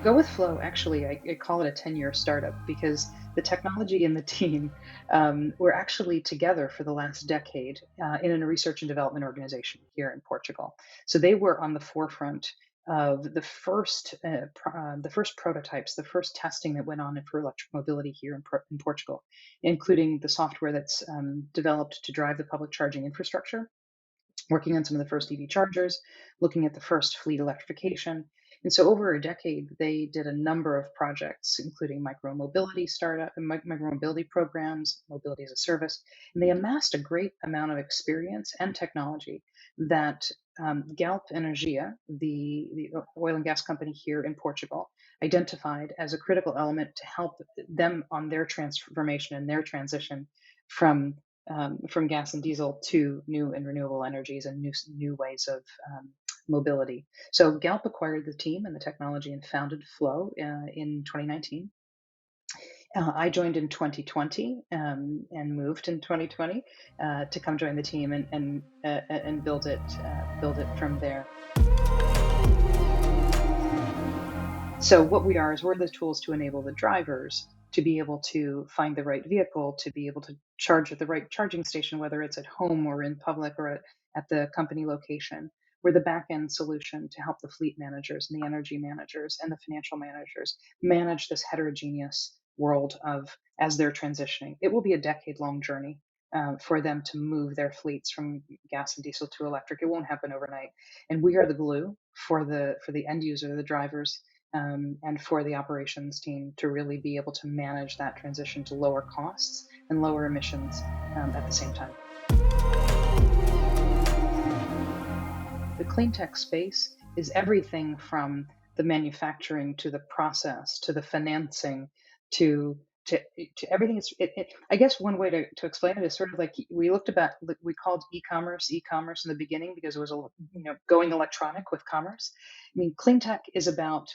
Go with Flow, actually, I call it a 10-year startup because the technology and the team were actually together for the last decade in a research and development organization here in Portugal. So they were on the forefront of the first prototypes, the first testing that went on for electric mobility here in Portugal, including the software that's developed to drive the public charging infrastructure, working on some of the first EV chargers, looking at the first fleet electrification. And so over a decade, they did a number of projects, including micromobility startup and micromobility programs, mobility as a service, and they amassed a great amount of experience and technology that Galp Energia, the oil and gas company here in Portugal, identified as a critical element to help them on their transformation and their transition from from gas and diesel to new and renewable energies and new ways of mobility. So Galp acquired the team and the technology and founded Flow in 2019. I joined in 2020 and moved in 2020 to come join the team and build it from there. So what we are is we're the tools to enable the drivers to be able to find the right vehicle, to be able to charge at the right charging station, whether it's at home or in public or at the company location. We're the back end solution to help the fleet managers and the energy managers and the financial managers manage this heterogeneous world of as they're transitioning. It will be a decade long journey for them to move their fleets from gas and diesel to electric. It won't happen overnight, and we are the glue for the end user, the drivers, and for the operations team to really be able to manage that transition to lower costs and lower emissions at the same time. The clean tech space is everything from the manufacturing to the process to the financing to to everything. I guess one way to explain it is sort of like we looked about, we called e-commerce in the beginning because it was going electronic with commerce. I mean, clean tech is about,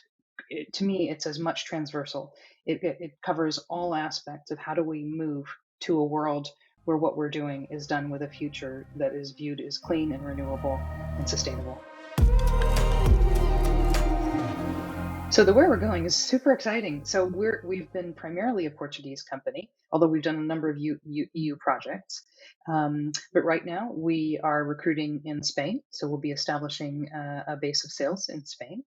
to me, it's as much transversal. It covers all aspects of how do we move to a world where what we're doing is done with a future that is viewed as clean and renewable and sustainable. So the where we're going is super exciting. So we've been primarily a Portuguese company, although we've done a number of EU projects. But right now we are recruiting in Spain, so we'll be establishing a base of sales in Spain.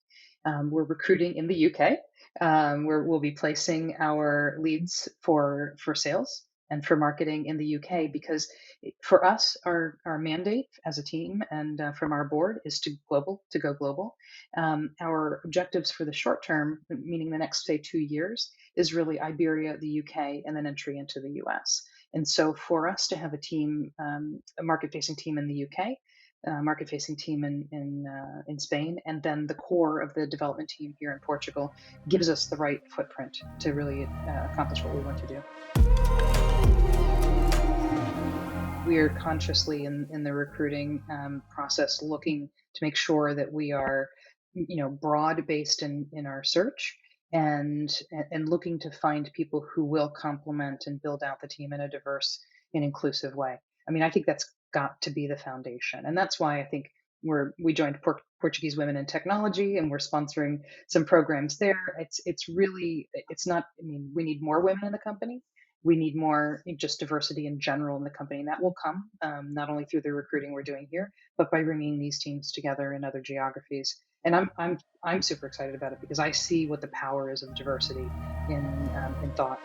We're recruiting in the UK, where we'll be placing our leads for sales and for marketing in the UK, because for us, our mandate as a team and from our board is to go global. Our objectives for the short term, meaning the next, say, 2 years, is really Iberia, the UK, and then entry into the US. And so for us to have a team, a market-facing team in the UK, market-facing team in Spain, and then the core of the development team here in Portugal gives us the right footprint to really accomplish what we want to do. We are consciously in the recruiting process looking to make sure that we are, broad based in our search and looking to find people who will complement and build out the team in a diverse and inclusive way. I mean, I think that's got to be the foundation, and that's why I think we joined Portuguese Women in Technology, and we're sponsoring some programs there. It's really, it's not. I mean, we need more women in the company. We need more just diversity in general in the company, and that will come not only through the recruiting we're doing here, but by bringing these teams together in other geographies. And I'm super excited about it because I see what the power is of diversity in thought.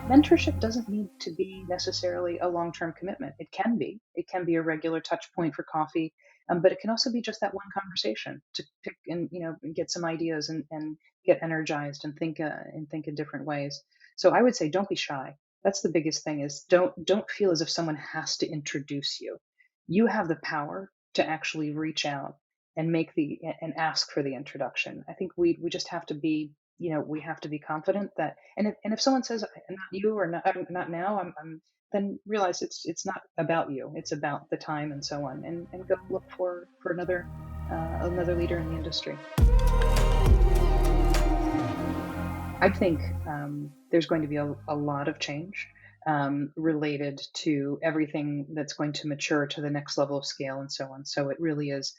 Mentorship doesn't need to be necessarily a long-term commitment. It can be. It can be a regular touch point for coffee, but it can also be just that one conversation to pick and get some ideas and get energized and think in different ways. So I would say don't be shy. That's the biggest thing, is don't feel as if someone has to introduce you. You have the power to actually reach out and and ask for the introduction. I think we just have to be, we have to be confident that, and if someone says not you or not now, then realize it's not about you. It's about the time and so on, and go look for another leader in the industry. I think there's going to be a lot of change related to everything that's going to mature to the next level of scale and so on. So it really is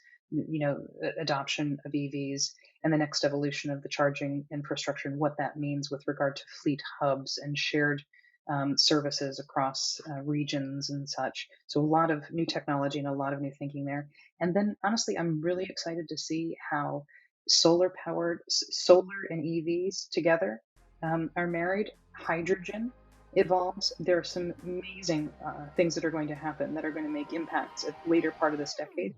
adoption of EVs and the next evolution of the charging infrastructure and what that means with regard to fleet hubs and shared services across regions and such. So a lot of new technology and a lot of new thinking there. And then honestly, I'm really excited to see how solar and EVs together are married. Hydrogen evolves. There are some amazing things that are going to happen that are going to make impacts at the later part of this decade.